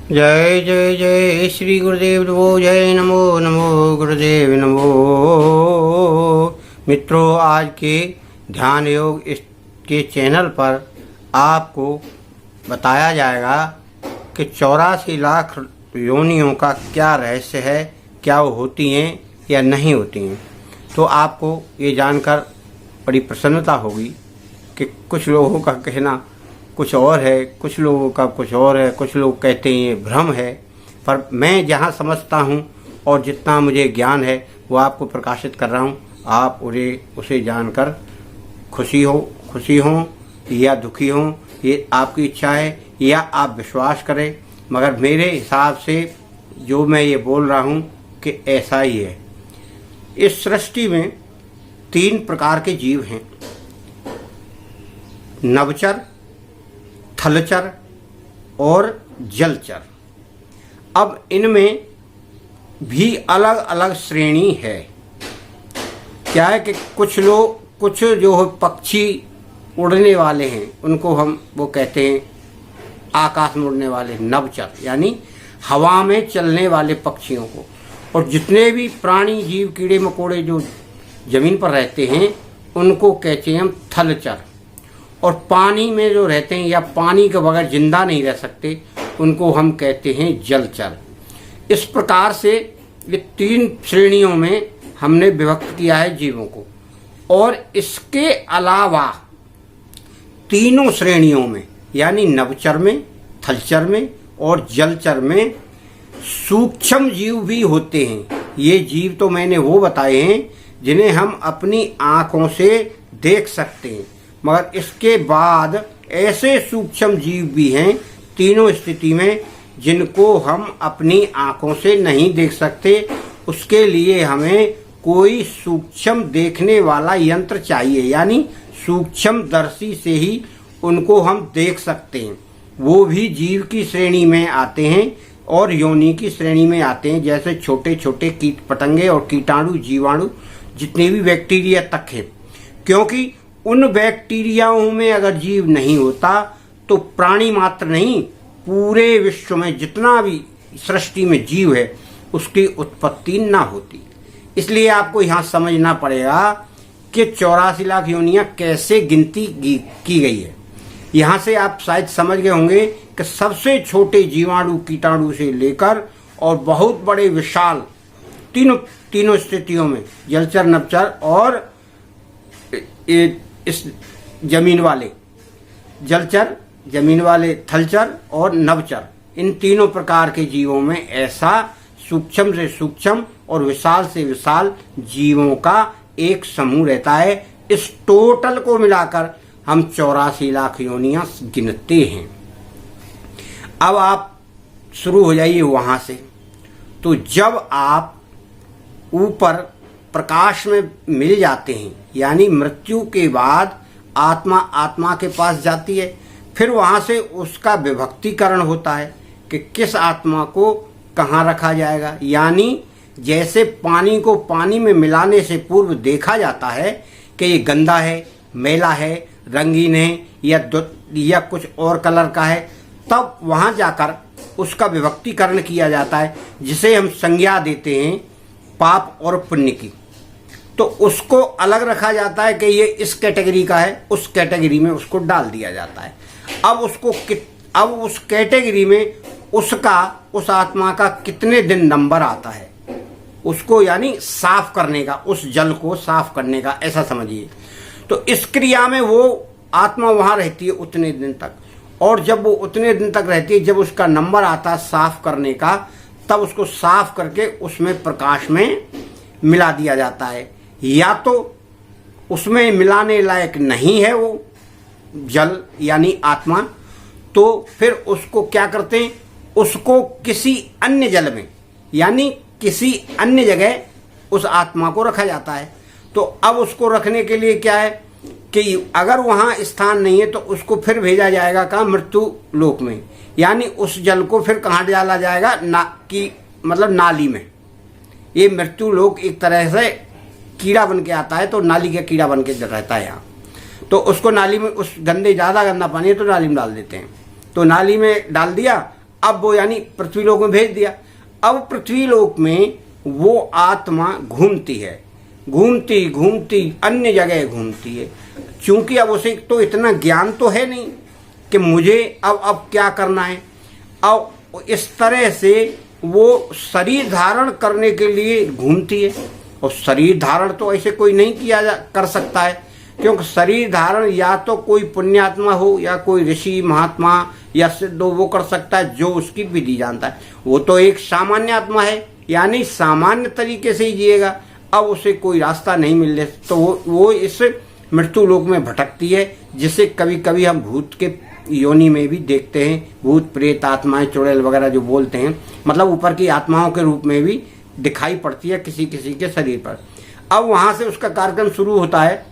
जय जय जय श्री गुरुदेव नमो, जय नमो नमो गुरुदेव नमो। मित्रों, आज के ध्यान योग के चैनल पर आपको बताया जाएगा कि 84 लाख योनियों का क्या रहस्य है, क्या वो होती हैं या नहीं होती हैं। तो आपको ये जानकर बड़ी प्रसन्नता होगी कि कुछ लोगों का कहना कुछ और है, कुछ लोगों का कुछ और है, कुछ लोग कहते हैं ये भ्रम है। पर मैं जहाँ समझता हूँ और जितना मुझे ज्ञान है वो आपको प्रकाशित कर रहा हूँ। आप उसे जानकर खुशी हो या दुखी हो, ये आपकी इच्छा है, या आप विश्वास करें। मगर मेरे हिसाब से जो मैं ये बोल रहा हूँ कि ऐसा ही है। इस सृष्टि में 3 प्रकार के जीव हैं, नभचर, थलचर और जलचर। अब इनमें भी अलग अलग श्रेणी है। क्या है कि कुछ जो पक्षी उड़ने वाले हैं उनको वो कहते हैं आकाश में उड़ने वाले नभचर, यानी हवा में चलने वाले पक्षियों को। और जितने भी प्राणी जीव कीड़े मकोड़े जो जमीन पर रहते हैं उनको कहते हैं हम थलचर। और पानी में जो रहते हैं या पानी के बगैर जिंदा नहीं रह सकते उनको हम कहते हैं जलचर। इस प्रकार से ये 3 श्रेणियों में हमने विभक्त किया है जीवों को। और इसके अलावा तीनों श्रेणियों में यानी नभचर में, थलचर में और जलचर में सूक्ष्म जीव भी होते हैं। ये जीव तो मैंने वो बताए हैं जिन्हें हम अपनी आंखों से देख सकते हैं, मगर इसके बाद ऐसे सूक्ष्म जीव भी हैं तीनों स्थिति में जिनको हम अपनी आंखों से नहीं देख सकते। उसके लिए हमें कोई सूक्ष्म देखने वाला यंत्र चाहिए, यानी सूक्ष्मदर्शी से ही उनको हम देख सकते हैं। वो भी जीव की श्रेणी में आते हैं और योनि की श्रेणी में आते हैं, जैसे छोटे छोटे कीट पतंगे और कीटाणु जीवाणु जितने भी बैक्टीरिया तक हैं। क्योंकि उन बैक्टीरियाओं में अगर जीव नहीं होता तो प्राणी मात्र नहीं, पूरे विश्व में जितना भी सृष्टि में जीव है उसकी उत्पत्ति ना होती। इसलिए आपको यहाँ समझना पड़ेगा कि 84 लाख योनियां कैसे गिनती की गई है। यहाँ से आप शायद समझ गए होंगे कि सबसे छोटे जीवाणु कीटाणु से लेकर और बहुत बड़े विशाल तीनों स्थितियों में जलचर, नभचर और इस जमीन वाले जलचर, जमीन वाले थलचर और नभचर, इन तीनों प्रकार के जीवों में ऐसा सूक्ष्म से सूक्ष्म और विशाल से विशाल जीवों का एक समूह रहता है। इस टोटल को मिलाकर हम 84 लाख योनियां गिनते हैं। अब आप शुरू हो जाइए वहां से। तो जब आप ऊपर प्रकाश में मिल जाते हैं, यानी मृत्यु के बाद आत्मा के पास जाती है, फिर वहां से उसका विभक्तिकरण होता है कि किस आत्मा को कहाँ रखा जाएगा। यानी जैसे पानी को पानी में मिलाने से पूर्व देखा जाता है कि ये गंदा है, मैला है, रंगीन है या कुछ और कलर का है, तब वहां जाकर उसका विभक्तिकरण किया जाता है, जिसे हम संज्ञा देते हैं पाप और पुण्य की। तो उसको अलग रखा जाता है कि ये इस कैटेगरी का है, उस कैटेगरी में उसको डाल दिया जाता है। अब उस कैटेगरी में उस आत्मा का कितने दिन नंबर आता है उसको, यानी साफ करने का, उस जल को साफ करने का, ऐसा समझिए। तो इस क्रिया में वो आत्मा वहां रहती है उतने दिन तक। और जब वो उतने दिन तक रहती है, जब उसका नंबर आता है साफ करने का, तब उसको साफ करके उसमें प्रकाश में मिला दिया जाता है। या तो उसमें मिलाने लायक नहीं है वो जल यानी आत्मा, तो फिर उसको क्या करते हैं, उसको किसी अन्य जल में यानी किसी अन्य जगह उस आत्मा को रखा जाता है। तो अब उसको रखने के लिए क्या है कि अगर वहां स्थान नहीं है तो उसको फिर भेजा जाएगा कहाँ, मृत्यु लोक में। यानी उस जल को फिर कहाँ डाला जाएगा, मतलब नाली में। ये मृत्यु लोक एक तरह से कीड़ा बन के आता है, तो नाली का कीड़ा बन के रहता है यहाँ। तो उसको नाली में, उस ज़्यादा गंदा पानी है तो नाली में डाल देते हैं। तो नाली में डाल दिया, अब वो यानी पृथ्वीलोक में भेज दिया। अब पृथ्वीलोक में वो आत्मा घूमती है, घूमती घूमती अन्य जगह घूमती है। चूंकि अब उसे तो इतना ज्ञान तो है नहीं कि मुझे अब क्या करना है। अब इस तरह से वो शरीर धारण करने के लिए घूमती है, और शरीर धारण तो ऐसे कोई नहीं कर सकता है, क्योंकि शरीर धारण या तो कोई पुण्यात्मा हो या कोई ऋषि महात्मा या सिद्ध वो कर सकता है, जो उसकी विधि जानता है। वो तो एक सामान्य आत्मा है, यानी सामान्य तरीके से ही जिएगा। अब उसे कोई रास्ता नहीं मिल रहा, तो वो इस मृत्यु लोक में भटकती है, जिसे कभी कभी हम भूत के योनि में भी देखते हैं। भूत प्रेत आत्माएं चुड़ैल वगैरह जो बोलते हैं, मतलब ऊपर की आत्माओं के रूप में भी दिखाई पड़ती है किसी किसी के शरीर पर। अब वहां से उसका कार्यक्रम शुरू होता है।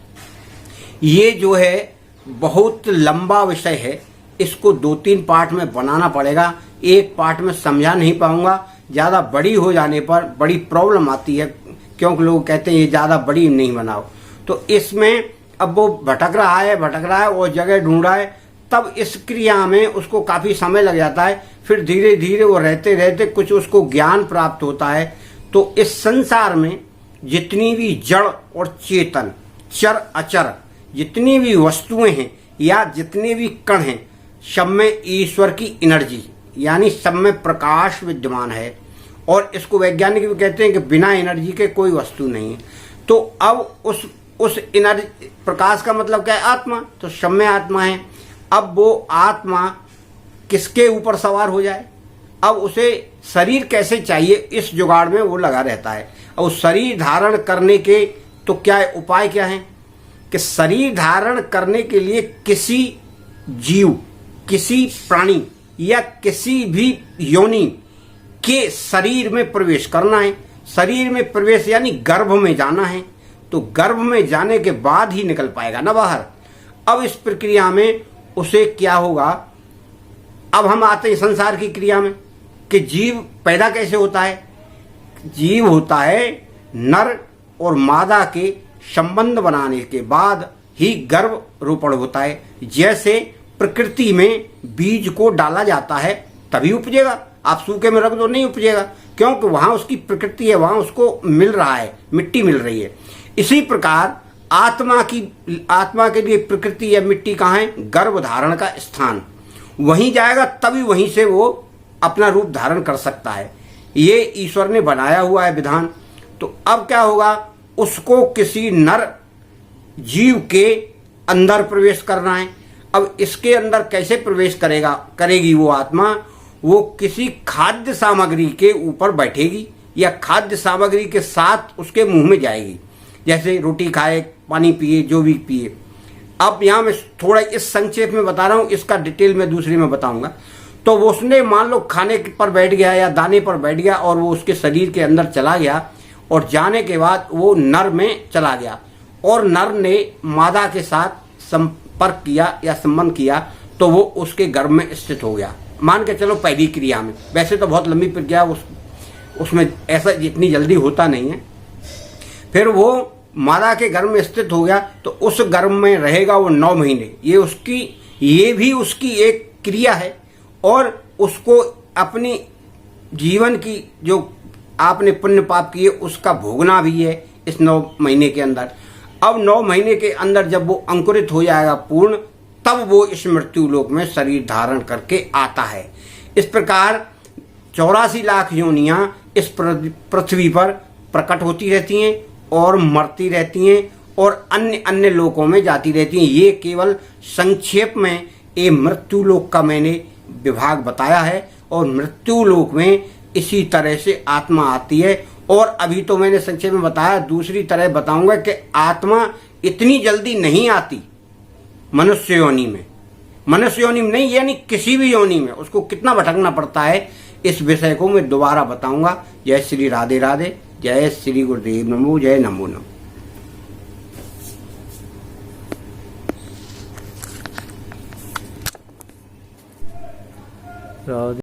ये जो है बहुत लंबा विषय है, इसको 2-3 पार्ट में बनाना पड़ेगा, एक पार्ट में समझा नहीं पाऊंगा। ज़्यादा बड़ी हो जाने पर बड़ी प्रॉब्लम आती है, क्योंकि लोग कहते हैं ये ज़्यादा बड़ी नहीं बनाओ। तो इसमें अब वो भटक रहा है और जगह ढूंढ रहा है, तब इस क्रिया में उसको काफ़ी समय लग जाता है। फिर धीरे धीरे वो रहते रहते कुछ उसको ज्ञान प्राप्त होता है। तो इस संसार में जितनी भी जड़ और चेतन, चर अचर जितनी भी वस्तुएं हैं या जितने भी कण हैं, सब में ईश्वर की एनर्जी यानी सब में प्रकाश विद्यमान है। और इसको वैज्ञानिक भी कहते हैं कि बिना एनर्जी के कोई वस्तु नहीं है। तो अब उस एनर्जी प्रकाश का मतलब क्या है? आत्मा। तो सब में आत्मा है। अब वो आत्मा किसके ऊपर सवार हो जाए? अब उसे शरीर कैसे चाहिए, इस जुगाड़ में वो लगा रहता है। और शरीर धारण करने के तो क्या उपाय क्या है कि शरीर धारण करने के लिए किसी जीव, किसी प्राणी या किसी भी योनि के शरीर में प्रवेश करना है। शरीर में प्रवेश यानी गर्भ में जाना है। तो गर्भ में जाने के बाद ही निकल पाएगा ना बाहर। अब इस प्रक्रिया में उसे क्या होगा? अब हम आते हैं संसार की क्रिया में कि जीव पैदा कैसे होता है। जीव होता है नर और मादा के संबंध बनाने के बाद ही गर्भ रोपण होता है। जैसे प्रकृति में बीज को डाला जाता है तभी उपजेगा, आप सूखे में रख दो नहीं उपजेगा, क्योंकि वहां उसकी प्रकृति है, वहां उसको मिल रहा है, मिट्टी मिल रही है। इसी प्रकार आत्मा के लिए प्रकृति या मिट्टी कहाँ है? गर्भ धारण का स्थान। वहीं जाएगा तभी वहीं से वो अपना रूप धारण कर सकता है। ये ईश्वर ने बनाया हुआ है विधान। तो अब क्या होगा? उसको किसी नर जीव के अंदर प्रवेश करना है। अब इसके अंदर कैसे प्रवेश करेगी वो आत्मा? वो किसी खाद्य सामग्री के ऊपर बैठेगी या खाद्य सामग्री के साथ उसके मुंह में जाएगी। जैसे रोटी खाए, पानी पिए, जो भी पिए। अब यहाँ मैं थोड़ा इस संक्षेप में बता रहा हूँ, इसका डिटेल में दूसरी में बताऊंगा। तो वो उसने मान लो खाने पर बैठ गया या दाने पर बैठ गया और वो उसके शरीर के अंदर चला गया, और जाने के बाद वो नर में चला गया और नर ने मादा के साथ संपर्क किया या संबंध किया, तो वो उसके गर्भ में स्थित हो गया। मान के चलो पहली क्रिया में, वैसे तो बहुत लंबी प्रक्रिया उसमें ऐसा जितनी जल्दी होता नहीं है। फिर वो मादा के गर्भ में स्थित हो गया, तो उस गर्भ में रहेगा वो 9 महीने। ये भी उसकी एक क्रिया है, और उसको अपनी जीवन की जो आपने पुण्य पाप किए उसका भोगना भी है इस 9 महीने के अंदर। अब 9 महीने के अंदर जब वो अंकुरित हो जाएगा पूर्ण, तब वो इस मृत्यु लोक में शरीर धारण करके आता है। इस प्रकार 84 लाख योनियां इस पृथ्वी पर प्रकट होती रहती हैं और मरती रहती हैं और अन्य अन्य लोकों में जाती रहती हैं। ये केवल संक्षेप में ये मृत्यु लोक का मैंने विभाग बताया है। और मृत्यु लोक में इसी तरह से आत्मा आती है। और अभी तो मैंने संक्षेप में बताया, दूसरी तरह बताऊंगा कि आत्मा इतनी जल्दी नहीं आती मनुष्य योनि में। मनुष्य योनि में नहीं, यानी किसी भी योनि में उसको कितना भटकना पड़ता है, इस विषय को मैं दोबारा बताऊंगा। जय श्री राधे राधे, जय श्री गुरुदेव नमो, जय नमो नमो।